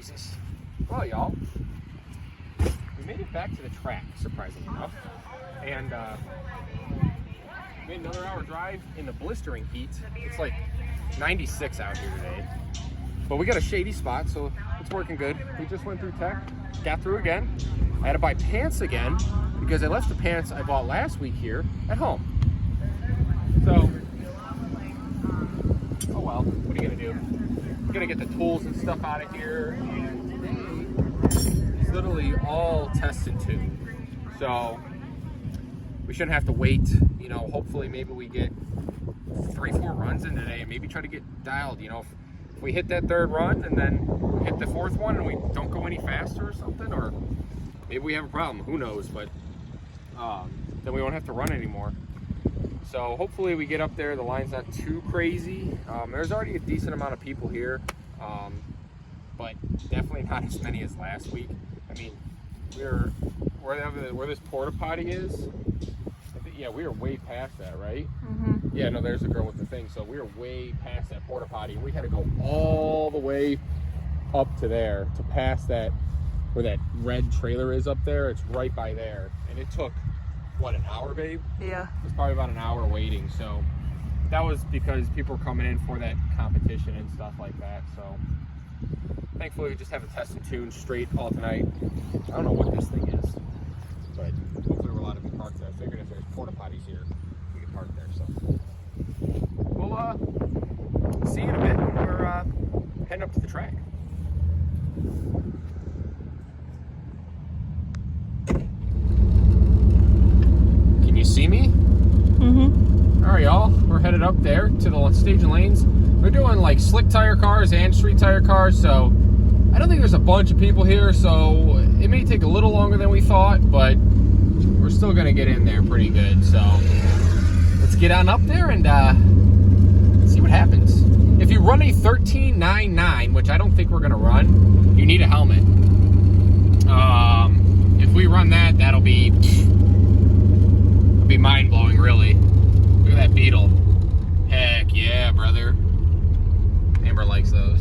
Jesus. Well, y'all, we made it back to the track, surprisingly enough. And made another hour drive in the blistering heat. It's like 96 out here today. But we got a shady spot, so it's working good. We just went through tech, got through again. I had to buy pants again because I left the pants I bought last week here at home. So, oh well, what are you gonna do? I'm gonna get the tools and stuff out of here. And today is literally all test and tune. So, we shouldn't have to wait. You know, hopefully maybe we get 3-4 runs in today and maybe try to get dialed. You know, if we hit that third run and then we hit the fourth one and we don't go any faster or something, or maybe we have a problem, who knows, but then we won't have to run anymore. So hopefully we get up there, the line's not too crazy. There's already a decent amount of people here, but definitely not as many as last week. I mean, where this porta potty is, yeah, we are way past that, right? Mm-hmm. Yeah, no, there's the girl with the thing. So we are way past that porta potty. We had to go all the way up to there to pass that, where that red trailer is up there. It's right by there. And it took, what, an hour, babe? Yeah. It was probably about an hour waiting. So that was because people were coming in for that competition and stuff like that. So thankfully we just have a test and tune straight all tonight. I don't know what this thing is, but hopefully we're allowed to be parked there. I figured if there's porta potties here, we can park there. So we'll see you in a bit when we're heading up to the track. Can you see me? Mm-hmm. All right, y'all. We're headed up there to the staging lanes. We're doing like slick tire cars and street tire cars, so I don't think there's a bunch of people here, so it may take a little longer than we thought, but we're still gonna get in there pretty good. So let's get on up there and see what happens. If you run a 13.99, which I don't think we're gonna run, you need a helmet. If we run that, that'll be mind-blowing, really. Look at that beetle. Heck yeah, brother. Amber likes those.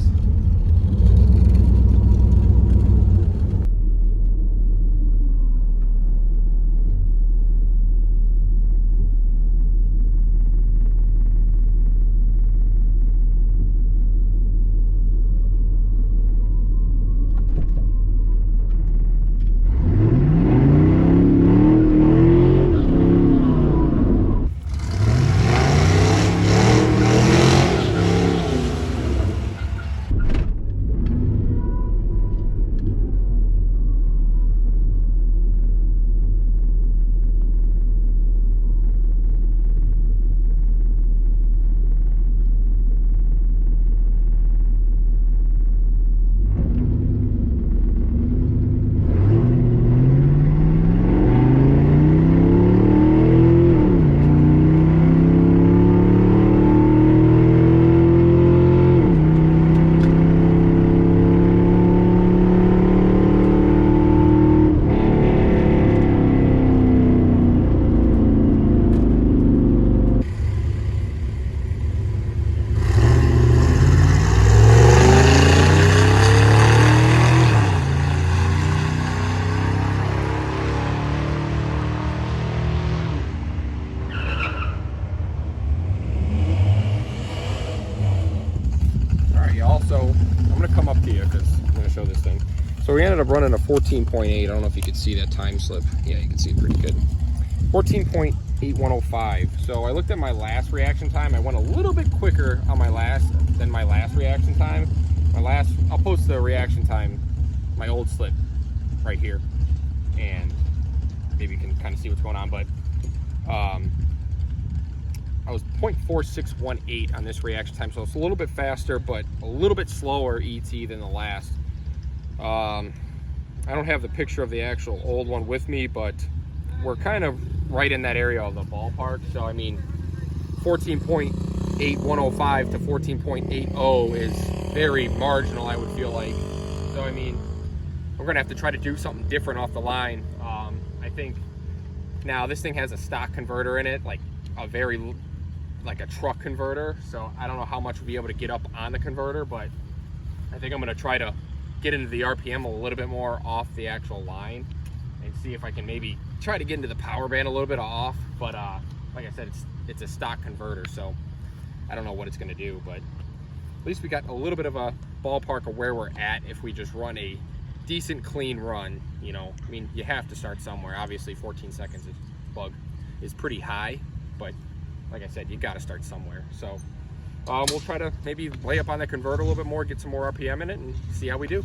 So I'm going to come up to you because I'm going to show this thing. So we ended up running a 14.8. I don't know if you could see that time slip. Yeah, you can see it pretty good. 14.8105. So I looked at my last reaction time. I went a little bit quicker on my last reaction time. I'll post the reaction time, my old slip right here. And maybe you can kind of see what's going on. But I was 0.4618 on this reaction time, so it's a little bit faster, but a little bit slower ET than the last. I don't have the picture of the actual old one with me, but we're kind of right in that area of the ballpark. So, I mean, 14.8105 to 14.80 is very marginal, I would feel like. So, I mean, we're going to have to try to do something different off the line. I think now this thing has a stock converter in it, like a truck converter, so I don't know how much we'll be able to get up on the converter, but I think I'm going to try to get into the RPM a little bit more off the actual line and see if I can maybe try to get into the power band a little bit off. But like I said, it's a stock converter, so I don't know what it's going to do, but at least we got a little bit of a ballpark of where we're at if we just run a decent clean run. You know, I mean, you have to start somewhere. Obviously 14 seconds bug is pretty high, but like I said, you got to start somewhere. So we'll try to maybe lay up on the converter a little bit more, get some more RPM in it, and see how we do.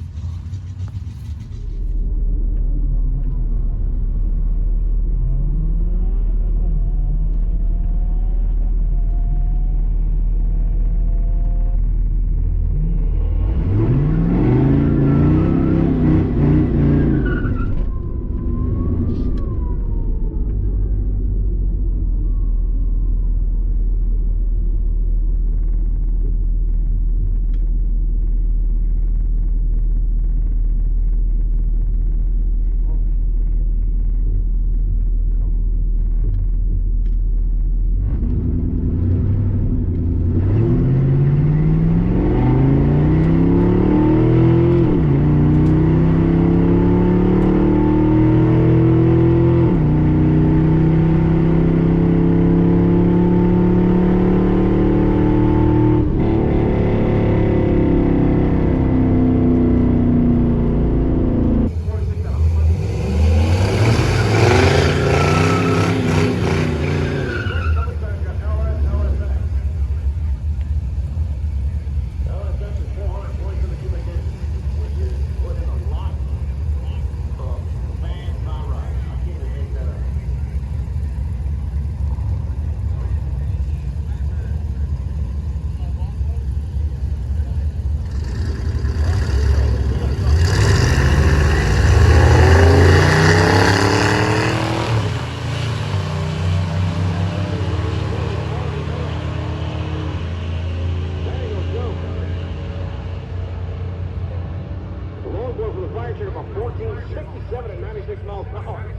About 1467 at 96 miles per hour.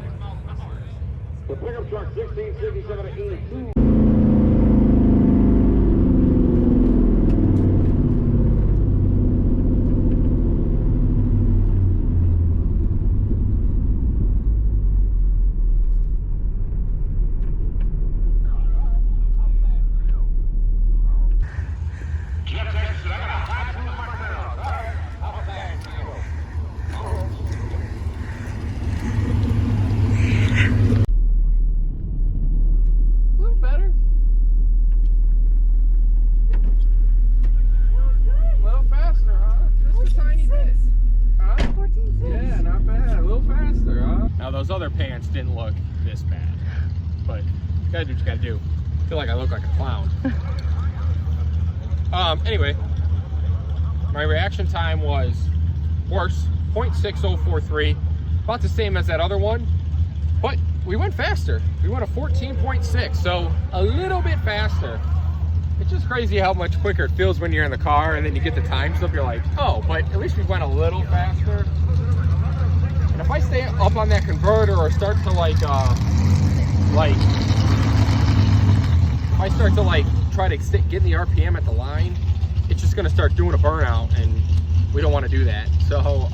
The pickup truck 1667 at 82. Those other pants didn't look this bad, but you gotta do what you gotta do. I feel like I look like a clown. Anyway, my reaction time was worse, 0.6043, about the same as that other one, but we went faster. We went a 14.6, so a little bit faster. It's just crazy how much quicker it feels when you're in the car and then you get the time stuff, you're like, oh, but at least we went a little faster. And if I stay up on that converter or start to if I start to try to get in the RPM at the line, it's just gonna start doing a burnout, and we don't want to do that. So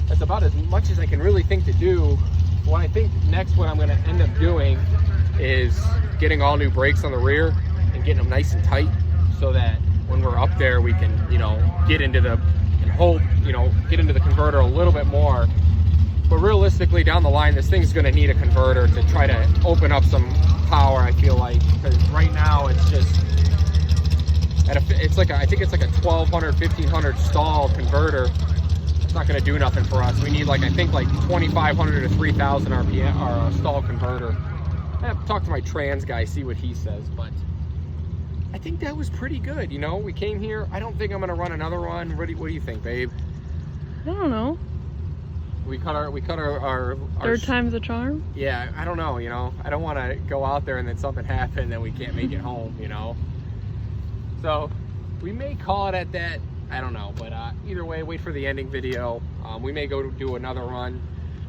that's about as much as I can really think to do. What I think next, what I'm gonna end up doing is getting all new brakes on the rear and getting them nice and tight, so that when we're up there, we can, get into the get into the converter a little bit more. But realistically, down the line, this thing's going to need a converter to try to open up some power, I feel like, because right now it's just I think it's like a 1200, 1500 stall converter. It's not going to do nothing for us. We need I think 2500 to 3000 RPM or stall converter. I have to talk to my trans guy, see what he says, but I think that was pretty good. We came here. I don't think I'm gonna run another run. What do you think, babe? I don't know. We cut our third time's a charm. Yeah, I don't know. I don't want to go out there and then something happen and then we can't make it home. So we may call it at that. I don't know, but either way, wait for the ending video. We may go do another run.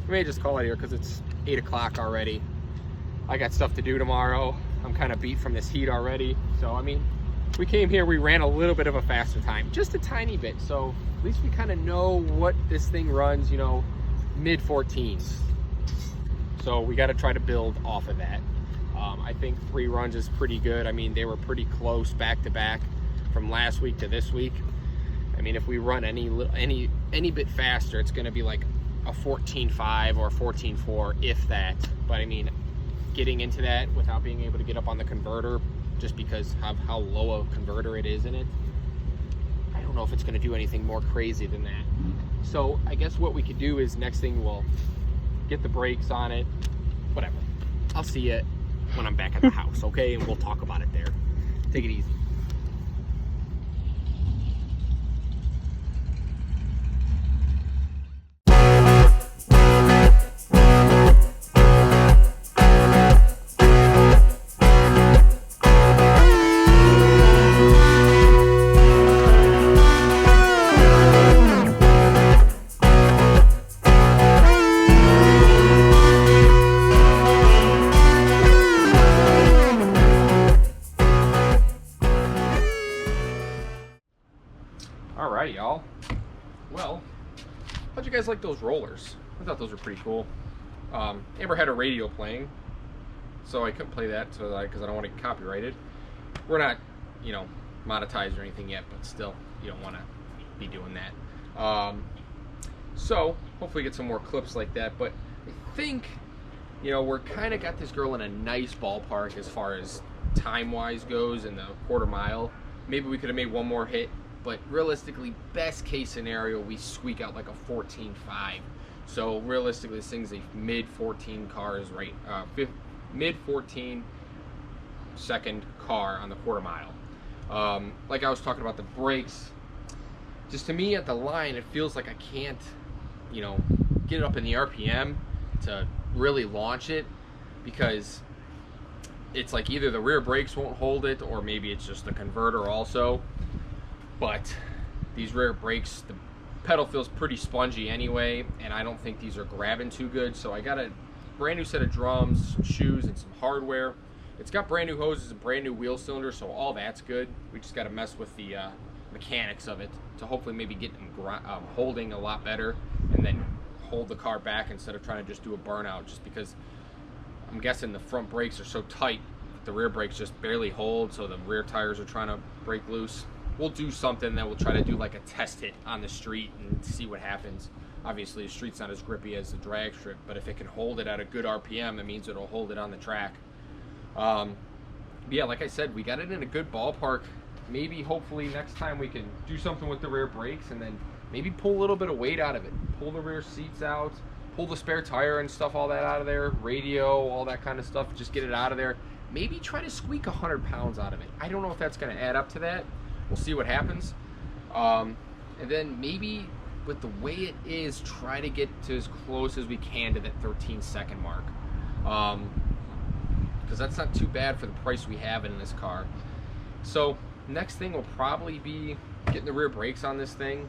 We may just call it here because it's 8 o'clock already. I got stuff to do tomorrow. I'm kind of beat from this heat already. So, I mean, we came here, we ran a little bit of a faster time, just a tiny bit. So at least we kind of know what this thing runs, you know, mid 14s. So we got to try to build off of that. I think 3 runs is pretty good. I mean, they were pretty close back to back from last week to this week. I mean, if we run any bit faster, it's going to be like a 14.5 or 14.4, if that. But I mean, getting into that without being able to get up on the converter, just because of how low a converter it is in it, I don't know if it's going to do anything more crazy than that. So I guess what we could do is next thing we'll get the brakes on it, whatever. I'll see you when I'm back at the house, okay? And we'll talk about it there. Take it easy. Alright, y'all. Well, how'd you guys like those rollers? I thought those were pretty cool. Amber had a radio playing, so I couldn't play that because I don't want to get copyrighted. We're not, you know, monetized or anything yet, but still, you don't want to be doing that. So hopefully get some more clips like that. But I think, you know, we're kind of got this girl in a nice ballpark as far as time-wise goes in the quarter mile. Maybe we could have made one more hit. But realistically, best case scenario, we squeak out like a 14.5. So realistically, this thing's a mid 14 cars, right? Mid 14 second car on the quarter mile. Like I was talking about the brakes, just to me at the line, it feels like I can't, you know, get it up in the RPM to really launch it, because it's like either the rear brakes won't hold it, or maybe it's just the converter also. But these rear brakes, the pedal feels pretty spongy anyway, and I don't think these are grabbing too good. So I got a brand new set of drums, some shoes, and some hardware. It's got brand new hoses and brand new wheel cylinders, so all that's good. We just got to mess with the mechanics of it to hopefully maybe get them holding a lot better, and then hold the car back instead of trying to just do a burnout, just because I'm guessing the front brakes are so tight, the rear brakes just barely hold, so the rear tires are trying to break loose. We'll do something, then we'll try to do like a test hit on the street and see what happens. Obviously, the street's not as grippy as the drag strip, but if it can hold it at a good RPM, it means it'll hold it on the track. Yeah, like I said, we got it in a good ballpark. Maybe, hopefully, next time we can do something with the rear brakes and then maybe pull a little bit of weight out of it. Pull the rear seats out, pull the spare tire and stuff, all that out of there, radio, all that kind of stuff, just get it out of there. Maybe try to squeak 100 pounds out of it. I don't know if that's going to add up to that. We'll see what happens. And then maybe with the way it is, try to get to as close as we can to that 13-second mark. Because that's not too bad for the price we have in this car. So next thing will probably be getting the rear brakes on this thing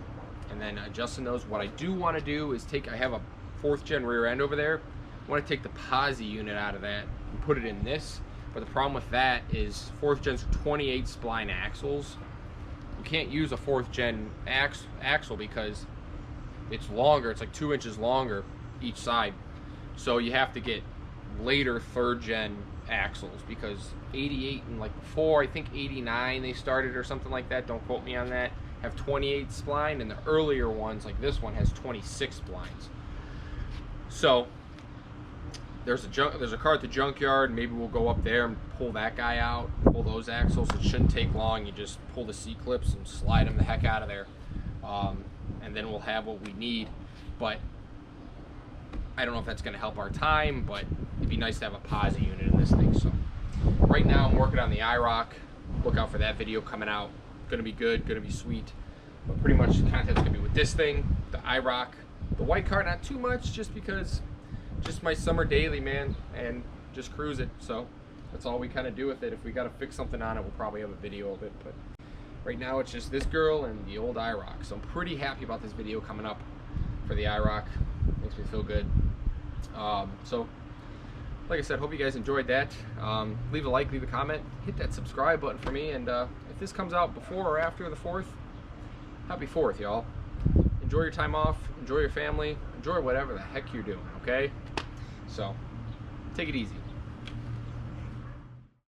and then adjusting those. What I do want to do is I have a 4th gen rear end over there. I want to take the posi unit out of that and put it in this. But the problem with that is 4th gens are 28 spline axles. You can't use a 4th gen axle because it's longer. It's like 2 inches longer each side. So you have to get later 3rd gen axles, because 88 and like before, I think 89 they started or something like that, don't quote me on that, have 28 spline, and the earlier ones like this one has 26 splines. So there's a car at the junkyard. Maybe we'll go up there and pull that guy out, pull those axles. It shouldn't take long. You just pull the C-clips and slide them the heck out of there, and then we'll have what we need. But I don't know if that's going to help our time, but it'd be nice to have a posi unit in this thing. So right now I'm working on the IROC. Look out for that video coming out. Going to be good, going to be sweet. But pretty much the content's going to be with this thing, the IROC. The white car, not too much, just because just my summer daily, man, and just cruise it. So that's all we kind of do with it. If we got to fix something on it, we'll probably have a video of it. But right now it's just this girl and the old IROC. So I'm pretty happy about this video coming up for the IROC. Makes me feel good. So like I said, hope you guys enjoyed that. Leave a like, leave a comment, hit that subscribe button for me, and if this comes out before or after the 4th, happy 4th, y'all. Enjoy your time off, enjoy your family, enjoy whatever the heck you're doing, okay? So, take it easy.